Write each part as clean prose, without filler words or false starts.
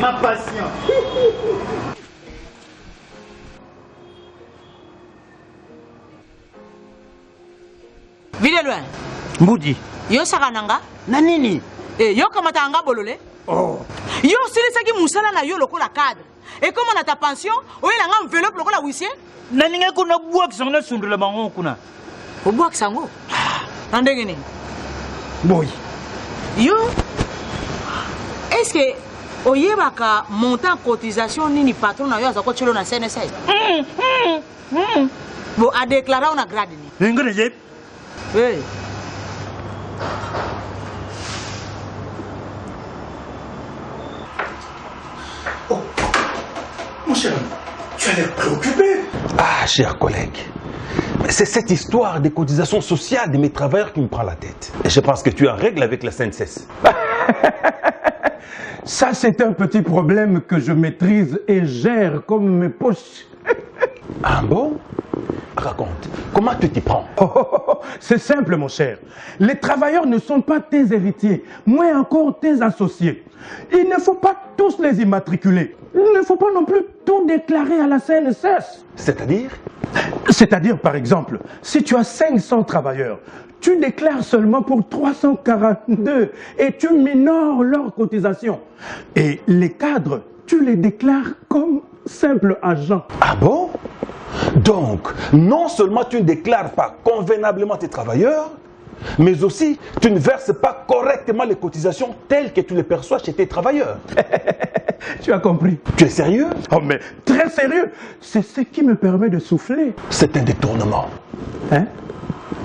Ma passion. Vile loin. Mbudi. Yo sakananga. Na nini? Yo kamata anga bolole. Oh. Yo silisaki musala na yo lokola cadre. Et comme on a ta pension, oyo na nga enveloppe lokola huissier. Na ninga kuna bua kisanga sundula bango kuna. Obua kisango. Nandenge nini? Boy. Yo. Est-ce que oyebaka montant cotisation nini patron na yo azako chelo na CNSA? Bon, a déclaré on a grade ni. Ngene jep. Oui. Oh, mon cher, tu as l'air préoccupé. Ah, chers collègues, c'est cette histoire des cotisations sociales de mes travailleurs qui me prend la tête. Et je pense que tu es en règle avec la CNSS. Ça, c'est un petit problème que je maîtrise et gère comme mes poches. Ah bon? Raconte, comment tu t'y prends? C'est simple, mon cher. Les travailleurs ne sont pas tes héritiers, moins encore tes associés. Il ne faut pas tous les immatriculer. Il ne faut pas non plus tout déclarer à la CNSS. C'est-à-dire? C'est-à-dire, par exemple, si tu as 500 travailleurs, tu déclares seulement pour 342 et tu minores leurs cotisations. Et les cadres, tu les déclares comme simples agents. Ah bon? Donc, non seulement tu ne déclares pas convenablement tes travailleurs, mais aussi tu ne verses pas correctement les cotisations telles que tu les perçois chez tes travailleurs. Tu as compris? Tu es sérieux? Oh mais très sérieux. C'est ce qui me permet de souffler. C'est un détournement. Hein?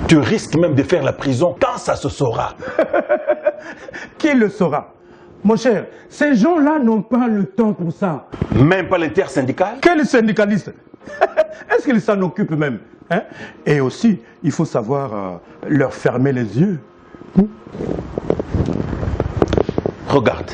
Tu risques même de faire la prison quand ça se saura. Qui le saura? Mon cher, ces gens-là n'ont pas le temps pour ça. Même pas l'intersyndical? Quel syndicaliste? Est-ce qu'ils s'en occupent même? Hein? Et aussi, il faut savoir leur fermer les yeux. Regarde.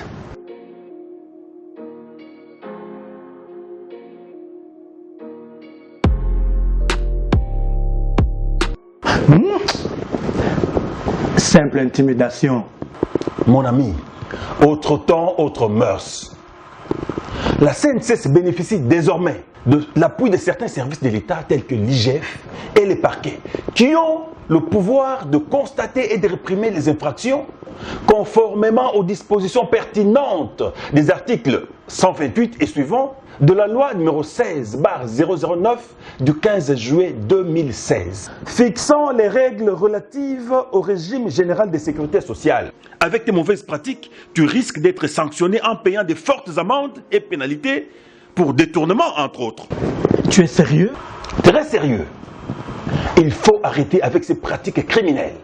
Simple intimidation. Mon ami, autre temps, autre mœurs. La CNSS bénéficie désormais de l'appui de certains services de l'État tels que l'IGF et les parquets qui ont le pouvoir de constater et de réprimer les infractions conformément aux dispositions pertinentes des articles 128 et suivants de la loi numéro 16/009 du 15 juillet 2016 fixant les règles relatives au régime général de sécurité sociale. Avec tes mauvaises pratiques, tu risques d'être sanctionné en payant de fortes amendes et pénalités pour détournement, entre autres. Tu es sérieux? Très sérieux. Il faut arrêter avec ces pratiques criminelles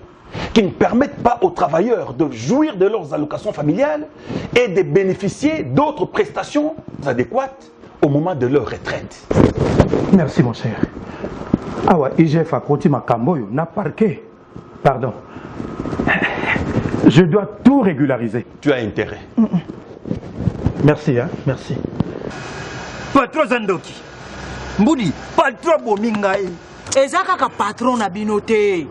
qui ne permettent pas aux travailleurs de jouir de leurs allocations familiales et de bénéficier d'autres prestations adéquates au moment de leur retraite. Merci, mon cher. Ah ouais, IGF a côté ma camboyo, n'a parqué. Pardon. Je dois tout régulariser. Tu as intérêt. Merci, hein, merci. Patron Zandoki. Mbudi, patron Bomingai. Eza kaka patron na bino te.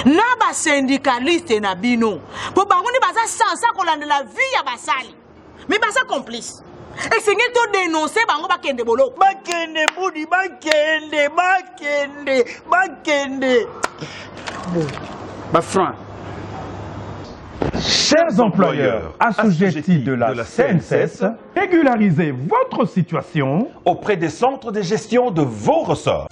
Na ba syndicaliste na bino. Po bango ni baza sansa kolandela vie ya basali. Mais baza complice. Et c'est que tu dénoncer bango bakende bolo. Bakende Mbudi, bakende. Bon. Bah franc. Chers employeurs assujettis de la CNSS, régularisez votre situation auprès des centres de gestion de vos ressorts.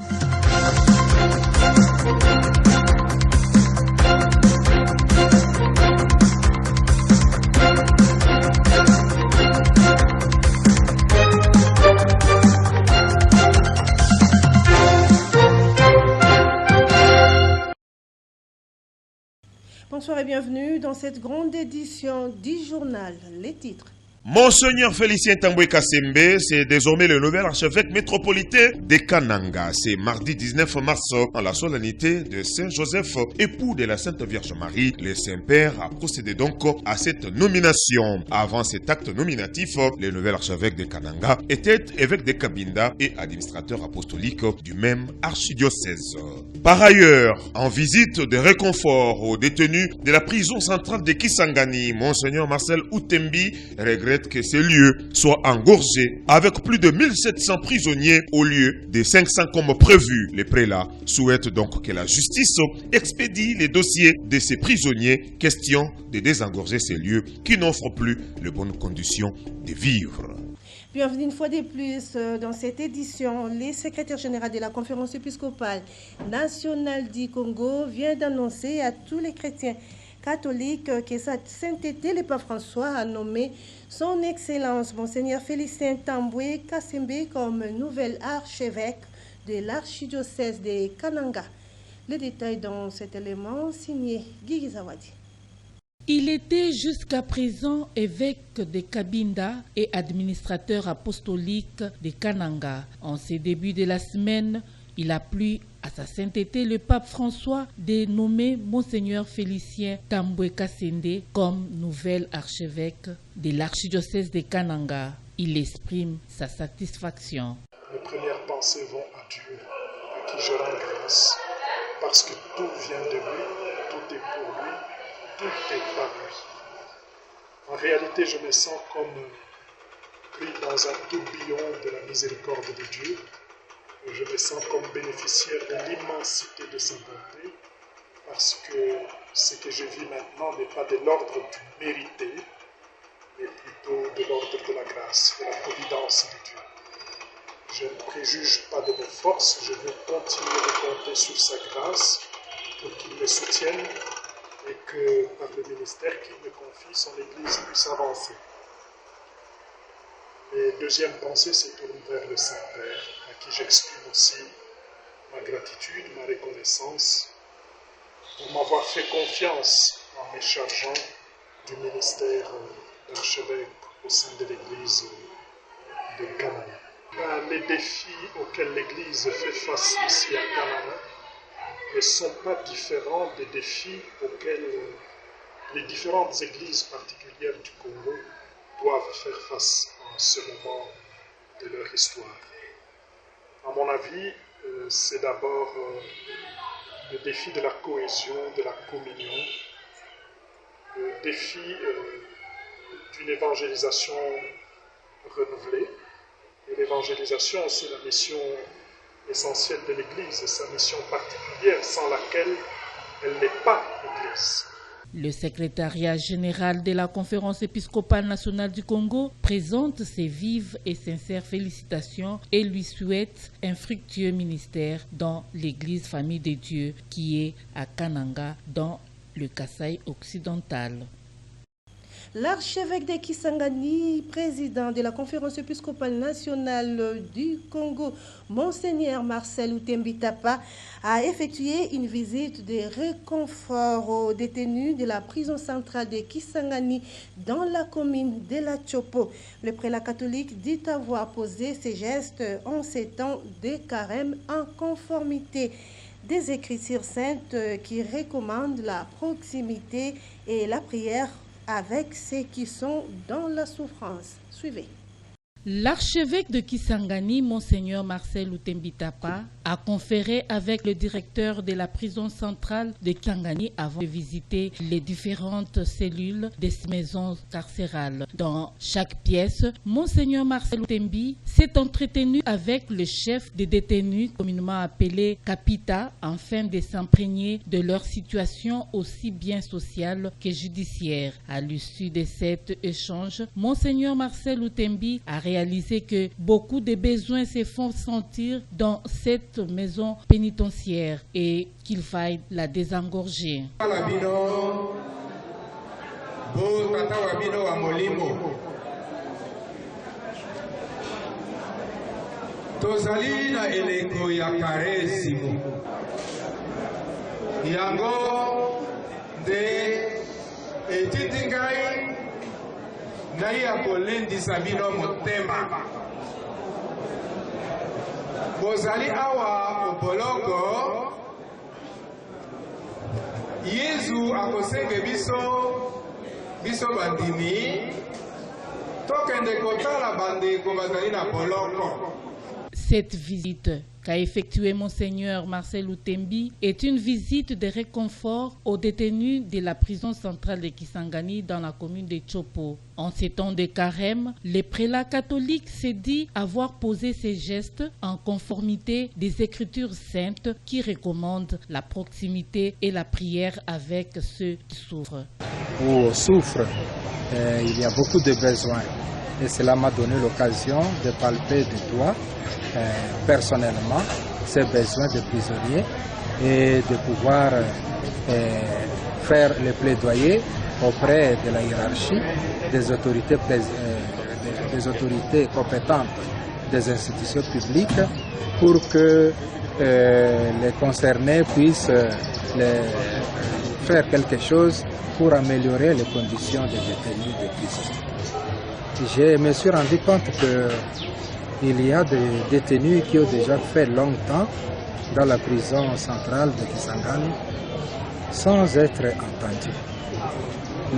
Bonsoir et bienvenue dans cette grande édition du journal. Les titres. Monseigneur Félicien Tamboué Kassembe, c'est désormais le nouvel archevêque métropolitain de Kananga. C'est mardi 19 mars, en la solennité de Saint-Joseph, époux de la Sainte Vierge Marie. Le Saint-Père a procédé donc à cette nomination. Avant cet acte nominatif, le nouvel archevêque de Kananga était évêque de Kabinda et administrateur apostolique du même archidiocèse. Par ailleurs, en visite de réconfort aux détenus de la prison centrale de Kisangani, Monseigneur Marcel Outembi regrette fait que ces lieux soient engorgés avec plus de 1700 prisonniers au lieu des 500 comme prévu. Les prélats souhaitent donc que la justice expédie les dossiers de ces prisonniers, question de désengorger ces lieux qui n'offrent plus les bonnes conditions de vivre. Bienvenue une fois de plus dans cette édition. Le secrétaire général de la conférence épiscopale nationale du Congo vient d'annoncer à tous les chrétiens catholiques que sa sainteté, le pape François, a nommé son Excellence Monseigneur Félicien Tamboué Kassembe comme nouvel archevêque de l'archidiocèse de Kananga. Les détails dans cet élément signé Guy Zawadi. Il était jusqu'à présent évêque de Kabinda et administrateur apostolique de Kananga. En ces débuts de la semaine, il a plu à sa sainteté le pape François de nommer Monseigneur Félicien Tamboué Kassembe comme nouvel archevêque de l'archidiocèse de Kananga. Il exprime sa satisfaction. Mes premières pensées vont à Dieu, à qui je rends grâce, parce que tout vient de lui, tout est pour lui. Tout est par lui. En réalité, je me sens comme pris dans un tourbillon de la miséricorde de Dieu. Je me sens comme bénéficiaire de l'immensité de sa bonté, parce que ce que je vis maintenant n'est pas de l'ordre du mérité, mais plutôt de l'ordre de la grâce, de la providence de Dieu. Je ne préjuge pas de mes forces, je veux continuer de compter sur sa grâce pour qu'il me soutienne et que par le ministère qu'il me confie, son Église puisse avancer. Mes deuxièmes pensées se tournent vers le Saint-Père, à qui j'exprime aussi ma gratitude, ma reconnaissance, pour m'avoir fait confiance en me chargeant du ministère d'archevêque au sein de l'Église de Kananga. Les défis auxquels l'Église fait face ici à Kananga ne sont pas différents des défis auxquels les différentes églises particulières du Congo doivent faire face en ce moment de leur histoire. À mon avis, c'est d'abord le défi de la cohésion, de la communion, le défi d'une évangélisation renouvelée. Et l'évangélisation, c'est la mission essentielle de l'Église, sa mission particulière sans laquelle elle n'est pas l'Église. Le secrétariat général de la conférence épiscopale nationale du Congo présente ses vives et sincères félicitations et lui souhaite un fructueux ministère dans l'Église Famille de Dieu qui est à Kananga dans le Kasaï occidental. L'archevêque de Kisangani, président de la conférence épiscopale nationale du Congo, Monseigneur Marcel Outembitapa, a effectué une visite de réconfort aux détenus de la prison centrale de Kisangani dans la commune de La Tchopo. Le prélat catholique dit avoir posé ses gestes en ces temps de carême en conformité des Écritures saintes qui recommandent la proximité et la prière avec ceux qui sont dans la souffrance. Suivez. L'archevêque de Kisangani, Monseigneur Marcel Outembitapa, a conféré avec le directeur de la prison centrale de Kisangani avant de visiter les différentes cellules des maisons carcérales. Dans chaque pièce, Monseigneur Marcel Outembi s'est entretenu avec le chef des détenus, communément appelé Capita, afin de s'imprégner de leur situation aussi bien sociale que judiciaire. À l'issue de cet échange, Monseigneur Marcel Outembi a réalisé que beaucoup de besoins se font sentir dans cette maison pénitentiaire et qu'il faille la désengorger. Tozali na eleko ya karesimo yango de etiti ngai ngai ya kolendisa bino motema bozali awa oboloko Yesu akosenge biso bandimi tokende kotala bandeko bazali na boloko. Cette visite qu'a effectué Monseigneur Marcel Lutembi est une visite de réconfort aux détenus de la prison centrale de Kisangani dans la commune de Chopo. En ces temps de carême, le prélat catholique s'est dit avoir posé ces gestes en conformité des Écritures saintes qui recommandent la proximité et la prière avec ceux qui souffrent. Où souffre, il y a beaucoup de besoins et cela m'a donné l'occasion de palper du doigt personnellement ces besoins des prisonniers et de pouvoir faire le plaidoyer auprès de la hiérarchie, des autorités compétentes des institutions publiques pour que les concernés puissent faire quelque chose pour améliorer les conditions des détenus de prison. Je me suis rendu compte qu'il y a des détenus qui ont déjà fait longtemps dans la prison centrale de Kisangani sans être entendus.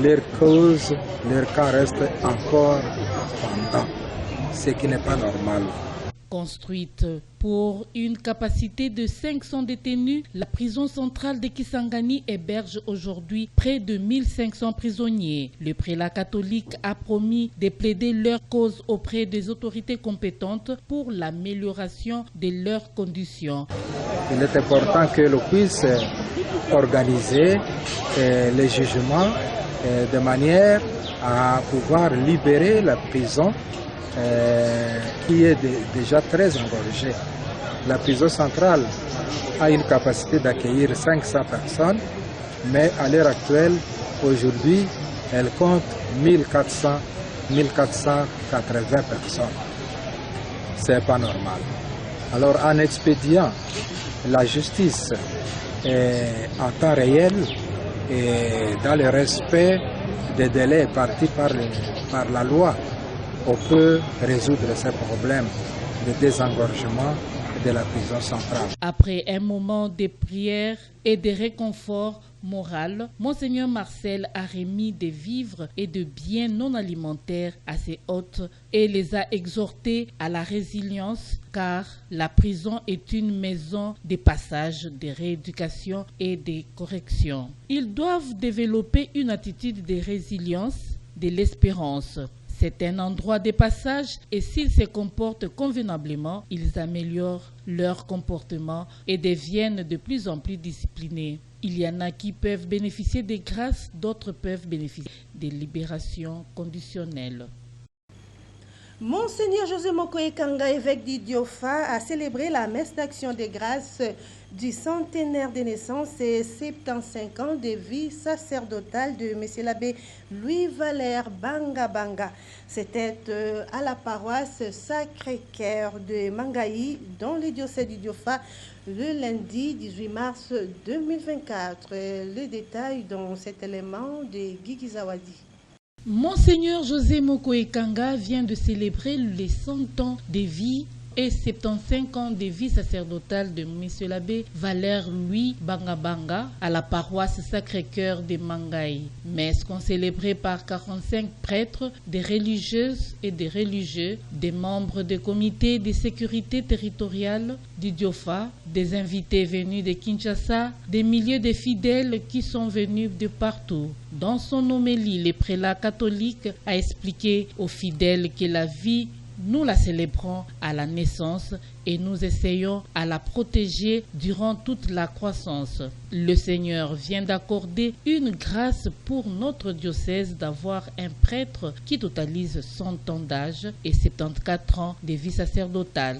Leur cause, leur cas reste encore pendant, ce qui n'est pas normal. Construite pour une capacité de 500 détenus, la prison centrale de Kisangani héberge aujourd'hui près de 1500 prisonniers. Le prélat catholique a promis de plaider leur cause auprès des autorités compétentes pour l'amélioration de leurs conditions. Il est important que l'on puisse organiser les jugements de manière à pouvoir libérer la prison qui est déjà très engorgée. La prison centrale a une capacité d'accueillir 500 personnes, mais à l'heure actuelle, aujourd'hui, elle compte 1480 personnes. C'est pas normal. Alors en expédiant la justice en temps réel et dans le respect des délais partis par la loi, on peut résoudre ces problèmes de désengorgement de la prison centrale. Après un moment de prière et de réconfort moral, Monseigneur Marcel a remis des vivres et de biens non alimentaires à ses hôtes et les a exhortés à la résilience car la prison est une maison de passage, de rééducation et de correction. Ils doivent développer une attitude de résilience, de l'espérance. C'est un endroit de passage et s'ils se comportent convenablement, ils améliorent leur comportement et deviennent de plus en plus disciplinés. Il y en a qui peuvent bénéficier des grâces, d'autres peuvent bénéficier des libérations conditionnelles. Monseigneur José Mokoekanga, évêque d'Idiofa, a célébré la messe d'action des grâces du centenaire de naissance et 75 ans de vie sacerdotale de M. l'abbé Louis-Valère Banga. C'était à la paroisse Sacré-Cœur de Mangaï, dans le diocèse d'Idiofa, le lundi 18 mars 2024. Les détails dans cet élément de Guigui Zawadi. Monseigneur José Mokoekanga vient de célébrer les 100 ans de vie et 75 ans de vie sacerdotale de M. l'abbé Valère Louis Banga à la paroisse Sacré-Cœur de Mangaï. Messe célébrée par 45 prêtres, des religieuses et des religieux, des membres des comités de sécurité territoriale du Diofa, des invités venus de Kinshasa, des milliers de fidèles qui sont venus de partout. Dans son homélie, le prélat catholique a expliqué aux fidèles que la vie, nous la célébrons à la naissance et nous essayons à la protéger durant toute la croissance. Le Seigneur vient d'accorder une grâce pour notre diocèse d'avoir un prêtre qui totalise 100 ans d'âge et 74 ans de vie sacerdotale.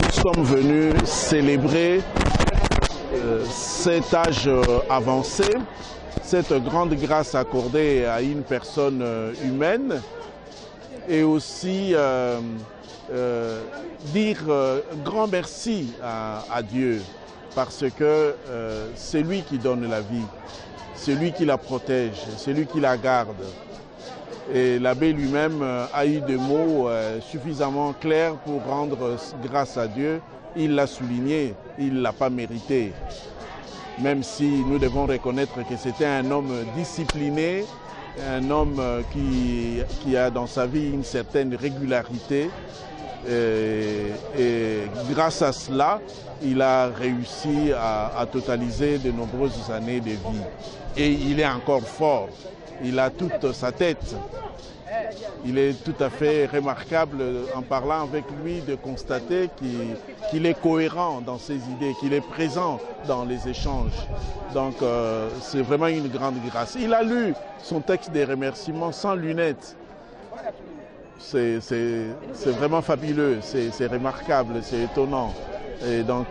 Nous sommes venus célébrer cet âge avancé, cette grande grâce accordée à une personne humaine, et aussi dire grand merci à Dieu parce que c'est lui qui donne la vie, c'est lui qui la protège, c'est lui qui la garde. Et l'abbé lui-même a eu des mots suffisamment clairs pour rendre grâce à Dieu. Il l'a souligné, il ne l'a pas mérité. Même si nous devons reconnaître que c'était un homme discipliné, un homme qui a dans sa vie une certaine régularité, Et grâce à cela, il a réussi à totaliser de nombreuses années de vie. Et il est encore fort. Il a toute sa tête. Il est tout à fait remarquable en parlant avec lui de constater qu'il est cohérent dans ses idées, qu'il est présent dans les échanges. Donc c'est vraiment une grande grâce. Il a lu son texte des remerciements sans lunettes. C'est vraiment fabuleux, c'est remarquable, c'est étonnant. Et donc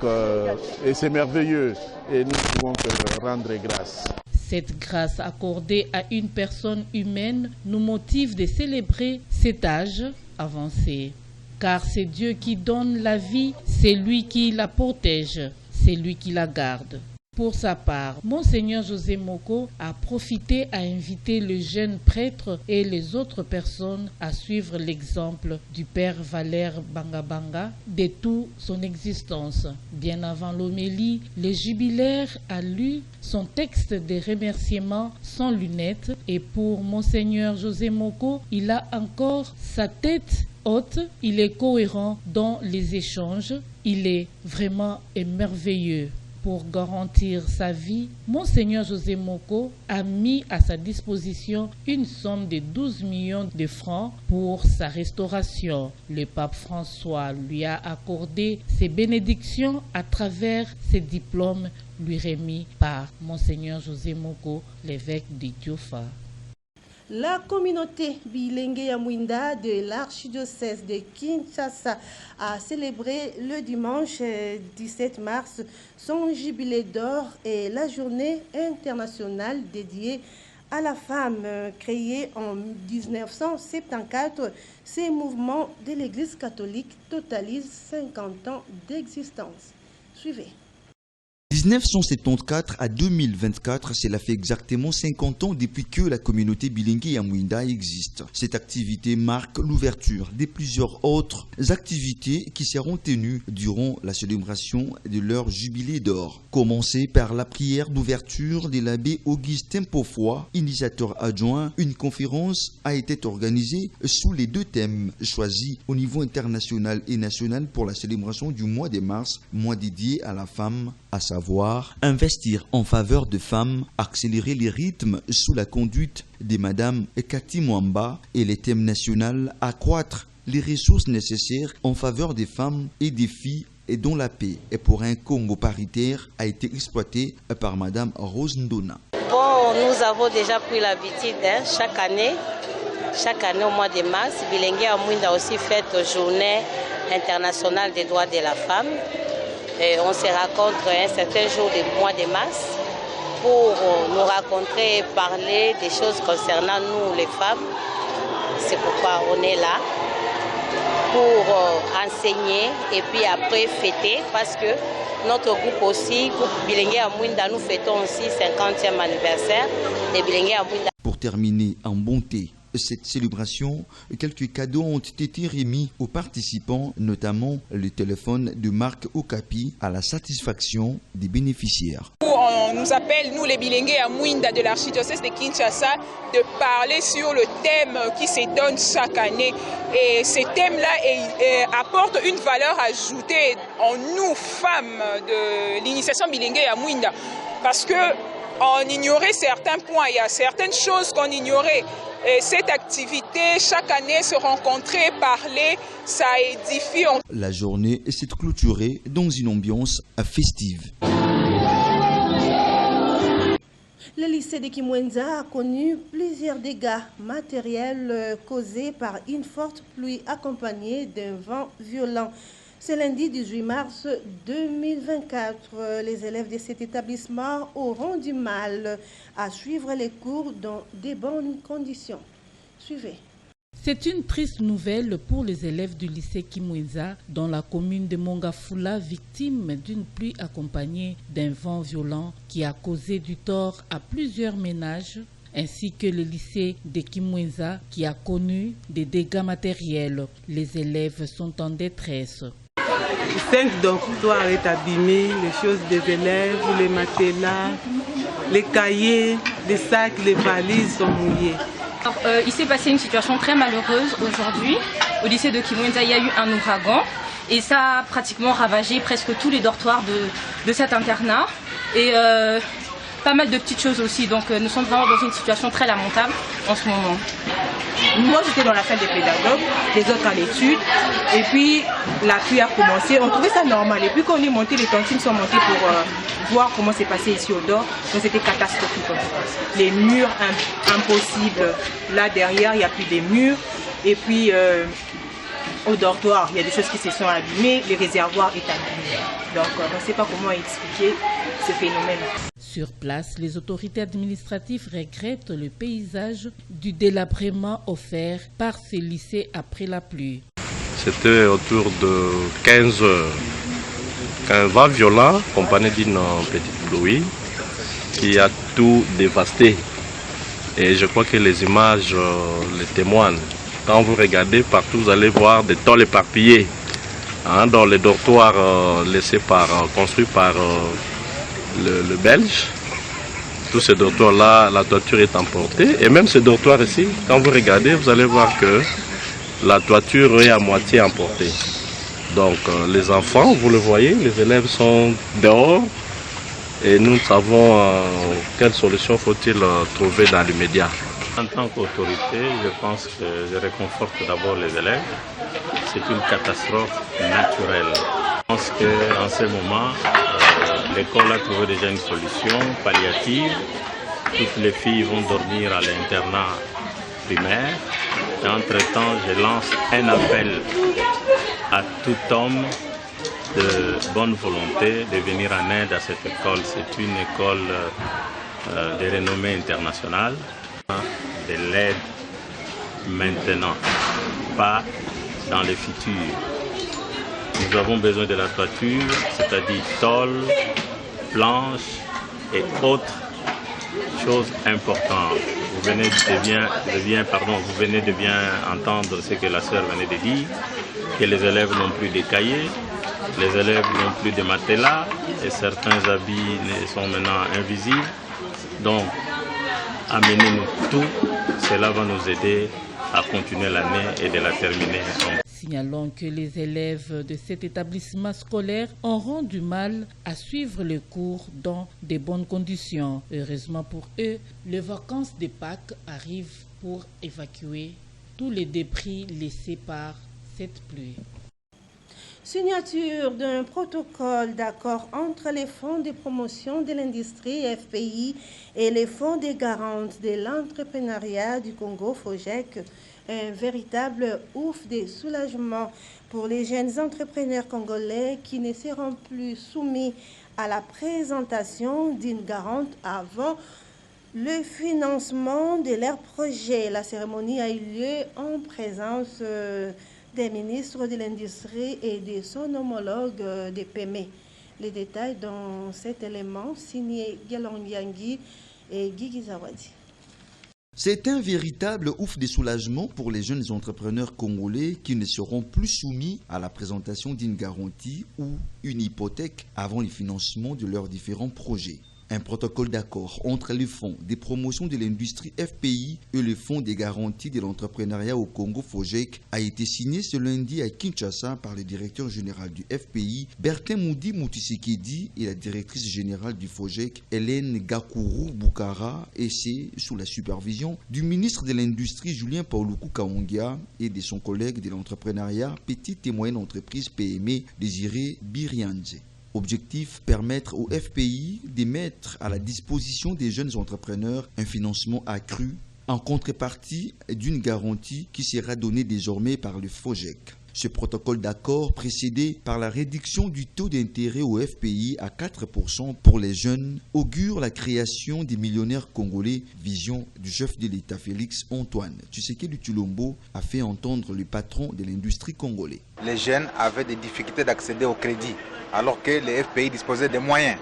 et c'est merveilleux. Et nous ne pouvons que rendre grâce. Cette grâce accordée à une personne humaine nous motive de célébrer cet âge avancé. Car c'est Dieu qui donne la vie, c'est lui qui la protège, c'est lui qui la garde. Pour sa part, Monseigneur José Moko a profité à inviter le jeune prêtre et les autres personnes à suivre l'exemple du père Valère Bangabanga de toute son existence. Bien avant l'homélie, le jubilaire a lu son texte de remerciement sans lunettes et pour Monseigneur José Moko, il a encore sa tête haute, il est cohérent dans les échanges, il est vraiment merveilleux. Pour garantir sa vie, Monseigneur José Moko a mis à sa disposition une somme de 12 millions de francs pour sa restauration. Le pape François lui a accordé ses bénédictions à travers ses diplômes lui remis par Monseigneur José Moko, l'évêque de Diofa. La communauté Bilengue ya Mwinda de l'archidiocèse de Kinshasa a célébré le dimanche 17 mars son jubilé d'or et la journée internationale dédiée à la femme créée en 1974. Ces mouvements de l'Église catholique totalisent 50 ans d'existence. Suivez. 1974 à 2024, cela fait exactement 50 ans depuis que la communauté bilingue à Mwinda existe. Cette activité marque l'ouverture de plusieurs autres activités qui seront tenues durant la célébration de leur jubilé d'or. Commencé par la prière d'ouverture de l'abbé Augustin Paufoy, initiateur adjoint, une conférence a été organisée sous les deux thèmes choisis au niveau international et national pour la célébration du mois de mars, mois dédié à la femme, à savoir investir en faveur de femmes, accélérer les rythmes sous la conduite de Madame Cathy Mwamba et le thème national accroître les ressources nécessaires en faveur des femmes et des filles et dont la paix et pour un Congo paritaire a été exploité par Madame Rose Ndona. Bon, nous avons déjà pris l'habitude chaque année au mois de mars, Bilengue à Mwinda aussi fête Journée internationale des droits de la femme. Et on se rencontre un certain jour du mois de mars pour nous rencontrer et parler des choses concernant nous les femmes. C'est pourquoi on est là pour enseigner et puis après fêter parce que notre groupe aussi, groupe Bilengue à Mwinda, nous fêtons aussi 50e anniversaire de Bilengue à Mwinda. Pour terminer en bonté cette célébration, quelques cadeaux ont été remis aux participants, notamment le téléphone de marque Okapi à la satisfaction des bénéficiaires. On nous appelle, nous les Bilengue à Mwinda de l'archidiocèse de Kinshasa, de parler sur le thème qui se donne chaque année. Et ce thème-là apporte une valeur ajoutée en nous, femmes de l'initiation Bilengue à Mwinda. Parce qu'on ignorait certains points, il y a certaines choses qu'on ignorait. Et cette activité, chaque année, se rencontrer, parler, ça édifie. La journée s'est clôturée dans une ambiance festive. Le lycée de Kimwenza a connu plusieurs dégâts matériels causés par une forte pluie accompagnée d'un vent violent. Ce lundi 18 mars 2024, les élèves de cet établissement auront du mal à suivre les cours dans de bonnes conditions. Suivez. C'est une triste nouvelle pour les élèves du lycée Kimwenza dans la commune de Mongafula, victime d'une pluie accompagnée d'un vent violent qui a causé du tort à plusieurs ménages, ainsi que le lycée de Kimwenza qui a connu des dégâts matériels. Les élèves sont en détresse. 5 dortoirs est abîmé, les choses des élèves, les matelas, les cahiers, les sacs, les valises sont mouillés. Il s'est passé une situation très malheureuse aujourd'hui. au lycée de Kimwenza, il y a eu un ouragan et ça a pratiquement ravagé presque tous les dortoirs de cet internat. Et pas mal de petites choses aussi, donc nous sommes vraiment dans une situation très lamentable en ce moment. Moi j'étais dans la salle des pédagogues, les autres à l'étude, et puis la pluie a commencé, on trouvait ça normal. Et puis quand on est monté, les tontines sont montées pour voir comment c'est passé ici au dehors, donc c'était catastrophique. Les murs impossibles, là derrière il n'y a plus des murs, et puis au dortoir il y a des choses qui se sont abîmées, les réservoirs est abîmé. Donc on ne sait pas comment expliquer ce phénomène. Sur place, les autorités administratives regrettent le paysage du délabrement offert par ces lycées après la pluie. C'était autour de 15 heures qu'un vent violent, accompagné d'une petite pluie, qui a tout dévasté. Et je crois que les images le témoignent. Quand vous regardez partout, vous allez voir des tôles éparpillées dans les dortoirs construits par le Belge. Tous ces dortoirs-là, la toiture est emportée. Et même ces dortoirs ici, quand vous regardez, vous allez voir que la toiture est à moitié emportée. Donc les enfants, vous le voyez, les élèves sont dehors et nous savons quelle solution faut-il trouver dans l'immédiat. En tant qu'autorité, je pense que je réconforte d'abord les élèves. C'est une catastrophe naturelle. Je pense qu'en ce moment, l'école a trouvé déjà une solution palliative. Toutes les filles vont dormir à l'internat primaire. Et entre-temps, je lance un appel à tout homme de bonne volonté de venir en aide à cette école. C'est une école de renommée internationale. De l'aide maintenant, pas dans le futur. Nous avons besoin de la toiture, c'est-à-dire tôle, planches et autres choses importantes. Vous venez de bien entendre ce que la sœur venait de dire, que les élèves n'ont plus de cahiers, les élèves n'ont plus de matelas et certains habits sont maintenant invisibles. Donc, amenez-nous tout, cela va nous aider à continuer l'année et de la terminer. Signalons que les élèves de cet établissement scolaire auront du mal à suivre le cours dans de bonnes conditions. Heureusement pour eux, les vacances de Pâques arrivent pour évacuer tous les débris laissés par cette pluie. Signature d'un protocole d'accord entre les fonds de promotion de l'industrie FPI et les fonds de garantie de l'entrepreneuriat du Congo FOGEC, un véritable ouf de soulagement pour les jeunes entrepreneurs congolais qui ne seront plus soumis à la présentation d'une garantie avant le financement de leur projet. La cérémonie a eu lieu en présence des ministres de l'Industrie et de son homologue de PME. Les détails dans cet élément signé Gelon Yangi et Guigui Zawadi. C'est un véritable ouf de soulagement pour les jeunes entrepreneurs congolais qui ne seront plus soumis à la présentation d'une garantie ou une hypothèque avant le financement de leurs différents projets. Un protocole d'accord entre le Fonds des promotions de l'industrie FPI et le Fonds des garanties de l'entrepreneuriat au Congo FOGEC a été signé ce lundi à Kinshasa par le directeur général du FPI, Bertin Moudi Moutisekedi, et la directrice générale du FOGEC, Hélène Gakuru Boukara, et c'est sous la supervision du ministre de l'Industrie, Julien Pauluku Kaongia, et de son collègue de l'entrepreneuriat, petite et moyenne entreprise PME, Désiré Birianze. Objectif, permettre au FPI de mettre à la disposition des jeunes entrepreneurs un financement accru en contrepartie d'une garantie qui sera donnée désormais par le FOGEC. Ce protocole d'accord, précédé par la réduction du taux d'intérêt au FPI à 4% pour les jeunes, augure la création des millionnaires congolais, vision du chef de l'État Félix Antoine Tshisekedi Tshilombo, a fait entendre le patron de l'industrie congolais. Les jeunes avaient des difficultés d'accéder au crédit, alors que les FPI disposaient des moyens.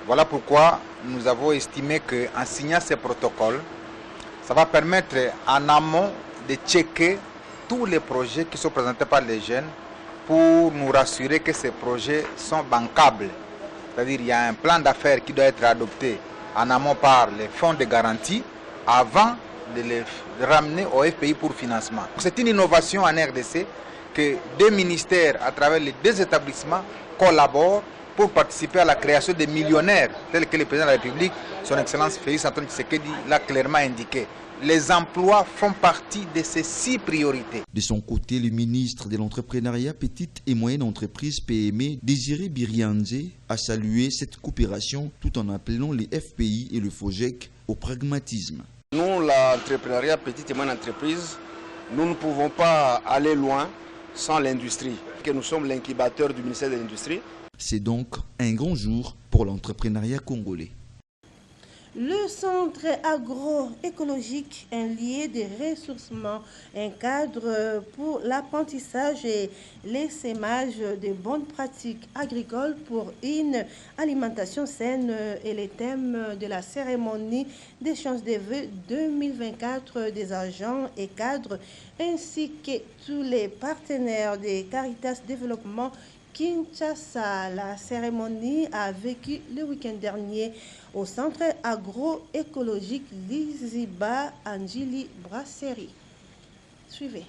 Voilà pourquoi nous avons estimé qu'en signant ces protocoles, ça va permettre en amont de checker tous les projets qui sont présentés par les jeunes pour nous rassurer que ces projets sont bancables. C'est-à-dire qu'il y a un plan d'affaires qui doit être adopté en amont par les fonds de garantie avant de les ramener au FPI pour financement. C'est une innovation en RDC que 2 ministères, à travers les 2 établissements, collaborent pour participer à la création des millionnaires, tels que le président de la République, son Excellence Félix Antoine Tshisekedi, l'a clairement indiqué. Les emplois font partie de ces 6 priorités. De son côté, le ministre de l'Entrepreneuriat, Petite et Moyenne Entreprise PME, Désiré Birianze, a salué cette coopération tout en appelant les FPI et le FOGEC au pragmatisme. Nous, l'entrepreneuriat Petite et Moyenne Entreprise, nous ne pouvons pas aller loin sans l'industrie, que nous sommes l'incubateur du ministère de l'Industrie. C'est donc un grand jour pour l'entrepreneuriat congolais. Le centre agroécologique, un lieu de ressourcement, un cadre pour l'apprentissage et l'essaimage de bonnes pratiques agricoles pour une alimentation saine est le thème de la cérémonie d'échange de vœux 2024 des agents et cadres ainsi que tous les partenaires de Caritas Développement Kinshasa. La cérémonie a vécu le week-end dernier au centre agroécologique Liziba Angili Brasserie. Suivez.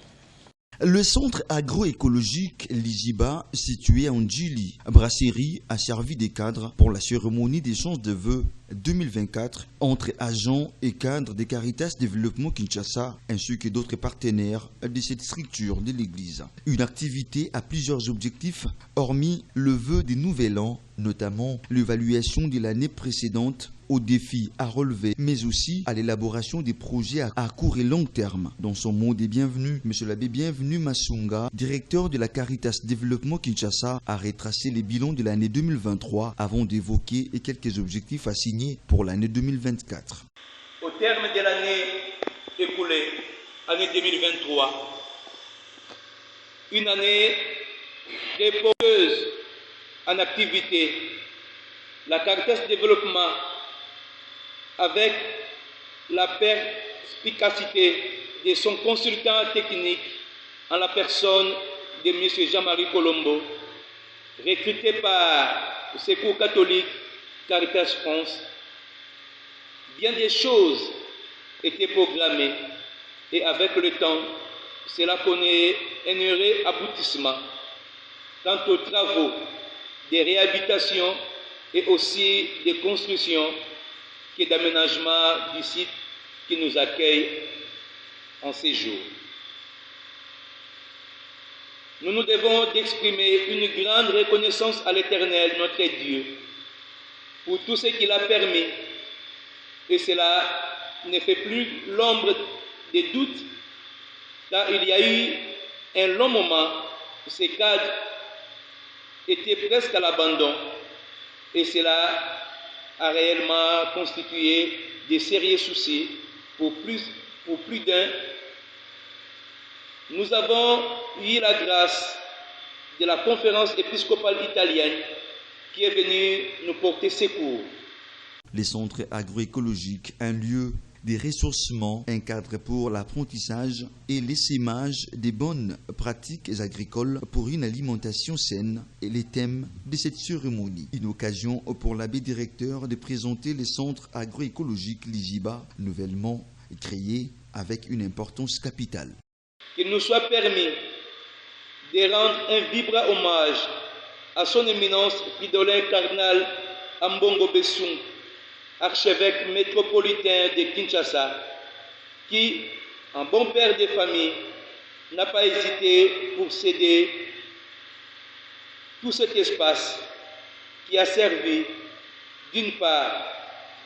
Le centre agroécologique Liziba, situé en Djili, Brasserie, a servi de cadre pour la cérémonie d'échange de vœux 2024 entre agents et cadres de Caritas Développement Kinshasa ainsi que d'autres partenaires de cette structure de l'Église. Une activité à plusieurs objectifs, hormis le vœu des nouvel an, notamment l'évaluation de l'année précédente, aux défis à relever, mais aussi à l'élaboration des projets à court et long terme. Dans son mot des bienvenus, M. l'abbé Bienvenu Massunga, directeur de la Caritas Développement Kinshasa, a retracé les bilans de l'année 2023 avant d'évoquer quelques objectifs assignés pour l'année 2024. Au terme de l'année écoulée, année 2023, une année reposeuse en activité, la Caritas Développement, avec la perspicacité de son consultant technique en la personne de M. Jean-Marie Colombo, recruté par le Secours catholique Caritas France, bien des choses étaient programmées et avec le temps, cela connaît un heureux aboutissement quant aux travaux de réhabilitation et aussi de construction et d'aménagement du site qui nous accueille en ces jours. Nous nous devons d'exprimer une grande reconnaissance à l'Éternel, notre Dieu, pour tout ce qu'il a permis. Et cela ne fait plus l'ombre des doutes, car il y a eu un long moment où ces cadres étaient presque à l'abandon. Et cela a réellement constitué des sérieux soucis pour plus d'un. Nous avons eu la grâce de la conférence épiscopale italienne qui est venue nous porter secours. Les centres agroécologiques, un lieu de ressourcement, un cadre pour l'apprentissage et l'essaimage des bonnes pratiques agricoles pour une alimentation saine et les thèmes de cette cérémonie. Une occasion pour l'abbé directeur de présenter les centres agroécologiques Liziba, nouvellement créés avec une importance capitale. Qu'il nous soit permis de rendre un vibrant hommage à son éminence Fridolin Cardinal Ambongo Bessung, archevêque métropolitain de Kinshasa, qui, en bon père de famille, n'a pas hésité pour céder tout cet espace qui a servi, d'une part,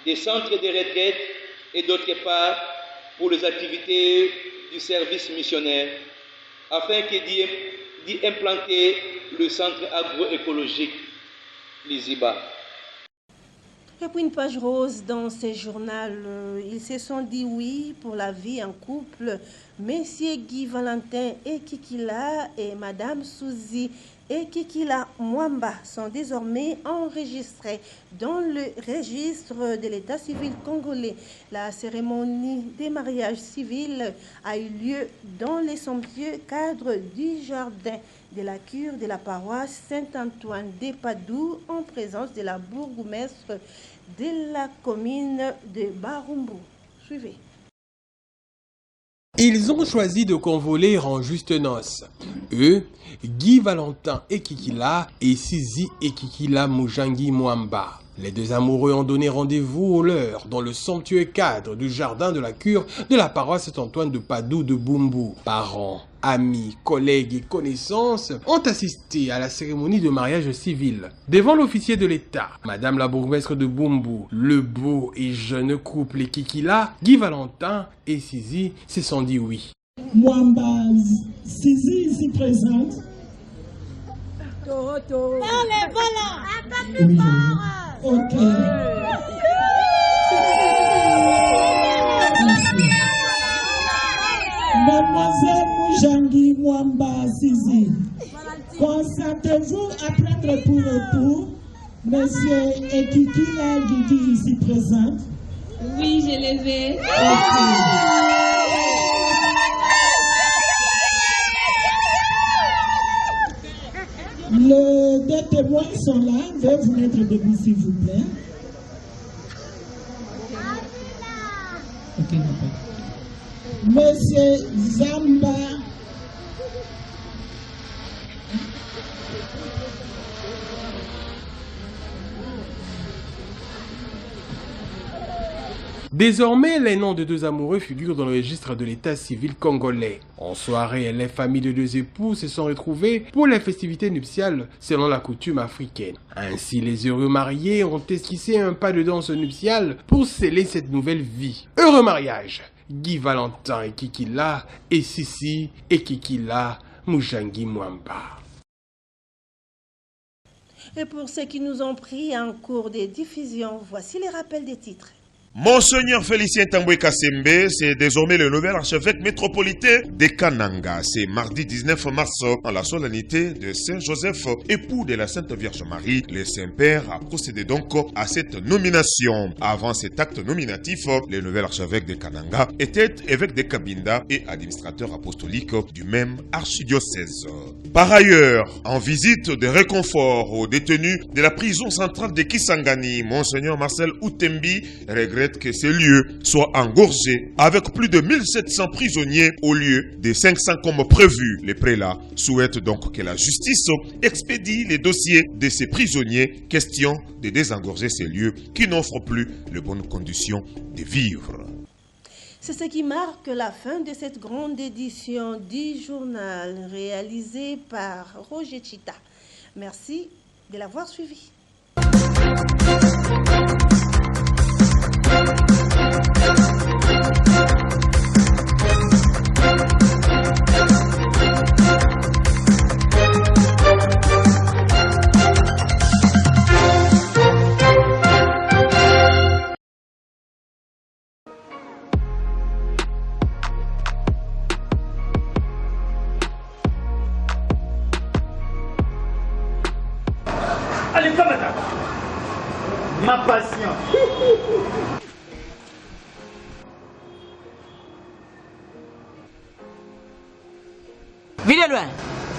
des centres de retraite et d'autre part, pour les activités du service missionnaire, afin d'y implanter le centre agroécologique Liziba. Et puis une page rose dans ce journal, ils se sont dit oui pour la vie en couple. Messieurs Guy Valentin et Kikila et Madame Souzi et Kikila Mwamba sont désormais enregistrés dans le registre de l'état civil congolais. La cérémonie des mariages civils a eu lieu dans les somptueux cadres du jardin de la cure de la paroisse Saint-Antoine d'Epadou en présence de la bourgmestre de la commune de Barumbu. Suivez. Ils ont choisi de convoler en juste noces. Eux, Guy Valentin Ekikila et Sizi Ekikila Mujangi Mwamba. Les deux amoureux ont donné rendez-vous au leur dans le somptueux cadre du jardin de la cure de la paroisse Saint-Antoine de Padoue de Bumbu. Parents, amis, collègues et connaissances ont assisté à la cérémonie de mariage civil. Devant l'officier de l'État, Madame la bourgmestre de Bumbu, le beau et jeune couple Ekikila, Guy Valentin et Sizi se sont dit oui. Mwamba, Sizi ici présente. Oui. Ok. Merci. Mademoiselle Mujangi Mwamba Sizi, consentez-vous à prendre pour époux Monsieur Ekikila Guigui ici présent? Oui, je le vais. Les deux témoins sont là. Veuillez vous mettre debout, s'il vous plaît. Ok, Monsieur Zamba. Désormais, les noms de deux amoureux figurent dans le registre de l'état civil congolais. En soirée, les familles de deux époux se sont retrouvées pour les festivités nuptiales selon la coutume africaine. Ainsi, les heureux mariés ont esquissé un pas de danse nuptiale pour sceller cette nouvelle vie. Heureux mariage! Guy Valentin Ekikila et Sissi Ekikila Mujangi Mwamba. Et pour ceux qui nous ont pris en cours de diffusion, voici les rappels des titres. Monseigneur Félicien Tamboué Kassembe, c'est désormais le nouvel archevêque métropolitain de Kananga. C'est mardi 19 mars, en la solennité de Saint-Joseph, époux de la Sainte Vierge Marie. Le Saint-Père a procédé donc à cette nomination. Avant cet acte nominatif, le nouvel archevêque de Kananga était évêque de Kabinda et administrateur apostolique du même archidiocèse. Par ailleurs, en visite de réconfort aux détenus de la prison centrale de Kisangani, Monseigneur Marcel Outembi regrette que ces lieux soient engorgés avec plus de 1700 prisonniers au lieu des 500 comme prévu. Les prélats souhaitent donc que la justice expédie les dossiers de ces prisonniers, question de désengorger ces lieux qui n'offrent plus les bonnes conditions de vivre. C'est ce qui marque la fin de cette grande édition du journal réalisée par Roger Chita. Merci de l'avoir suivi. Allez, comme ça. Ma passion. Vile loin.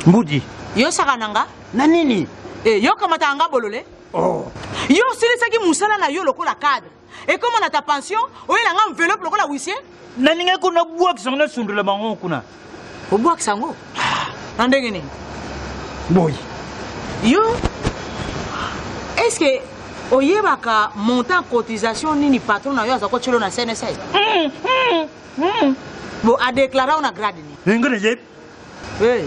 Mbudi. Yo sakananga. Na nini? Yo kamata anga bolole. Oh. Yo silisaki musala na yo lokola cadre. Et comme on a ta pension, oyo na nga enveloppe lokola huissier. Na ninga kuna bua kisanga sundula bango kuna. O bua kisango. Na ndenge nini? Boy. Yo. Est-ce que oyebaka montant cotisation nini patron na yo azako chelo na CNSA? Bon, a déclaré on a grade ni. Ngene je. Oui.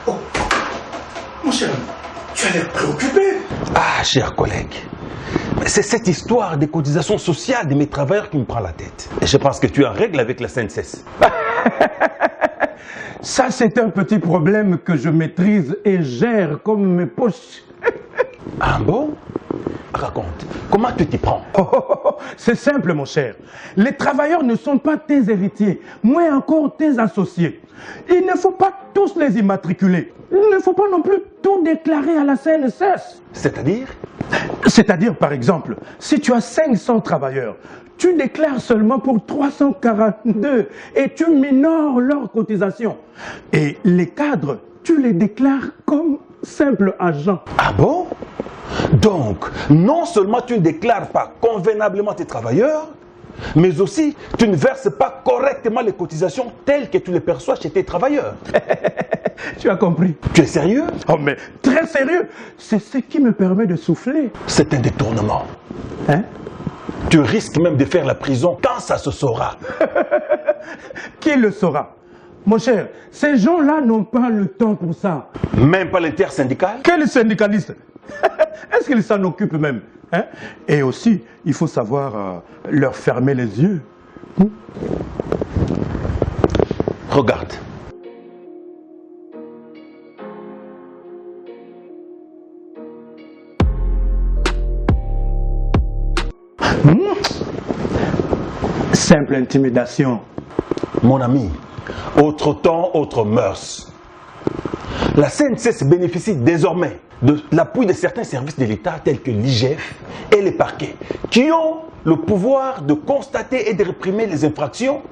Oh, mon cher, tu as l'air préoccupé. Ah, chers collègues, c'est cette histoire des cotisations sociales de mes travailleurs qui me prend la tête. Et je pense que tu es en règle avec la CNSS. Ça, c'est un petit problème que je maîtrise et gère comme mes poches. Ah bon? Raconte, comment tu t'y prends? C'est simple, mon cher. Les travailleurs ne sont pas tes héritiers, moins encore tes associés. Il ne faut pas tous les immatriculer. Il ne faut pas non plus tout déclarer à la CNSS. C'est-à-dire? C'est-à-dire, par exemple, si tu as 500 travailleurs, tu déclares seulement pour 342 et tu minores leurs cotisations. Et les cadres, tu les déclares comme simples agents. Ah bon? Donc, non seulement tu ne déclares pas convenablement tes travailleurs, mais aussi tu ne verses pas correctement les cotisations telles que tu les perçois chez tes travailleurs. Tu as compris? Tu es sérieux? Oh mais très sérieux. C'est ce qui me permet de souffler. C'est un détournement. Hein? Tu risques même de faire la prison quand ça se saura. Qui le saura? Mon cher, ces gens-là n'ont pas le temps pour ça. Même pas l'intersyndical? Quel syndicaliste? Est-ce qu'ils s'en occupent même? Hein? Et aussi, il faut savoir leur fermer les yeux. Regarde. Simple intimidation. Mon ami, autre temps, autre mœurs. La CNCS bénéficie désormais de l'appui de certains services de l'État tels que l'IGF et les parquets, qui ont le pouvoir de constater et de réprimer les infractions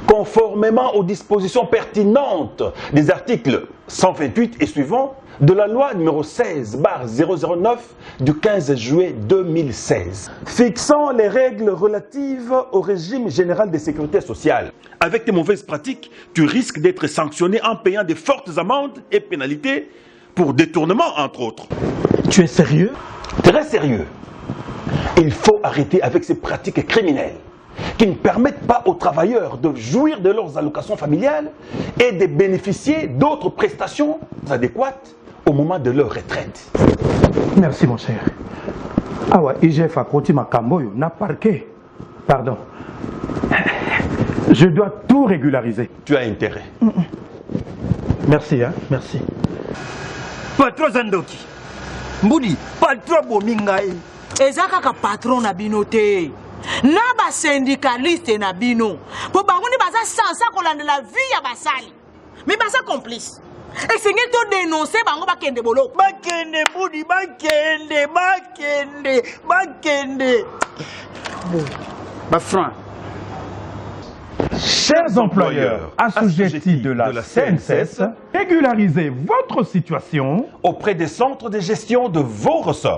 conformément aux dispositions pertinentes des articles 128 et suivants de la loi numéro 16/009 du 15 juillet 2016, fixant les règles relatives au régime général de sécurité sociale. Avec tes mauvaises pratiques, tu risques d'être sanctionné en payant de fortes amendes et pénalités pour détournement, entre autres. Tu es sérieux? Très sérieux. Il faut arrêter avec ces pratiques criminelles qui ne permettent pas aux travailleurs de jouir de leurs allocations familiales et de bénéficier d'autres prestations adéquates au moment de leur retraite. Merci mon cher. Ah ouais, IGF a côté ma camboyo, n'a parqué. Pardon. Je dois tout régulariser. Tu as intérêt. Merci, hein, merci. Patron Zandoki. Mbudi, patron Bomingai. Eza kaka patron na bino te. Na ba syndicaliste na bino. Po bango ni baza sansa kolandela vie ya basali. Mais baza complice. Et c'est to dénoncer bango bakende bolo. Bakende Mbudi, bakende. Bon, ba franc. Chers employeurs assujettis de la CNCS, régularisez votre situation auprès des centres de gestion de vos ressorts.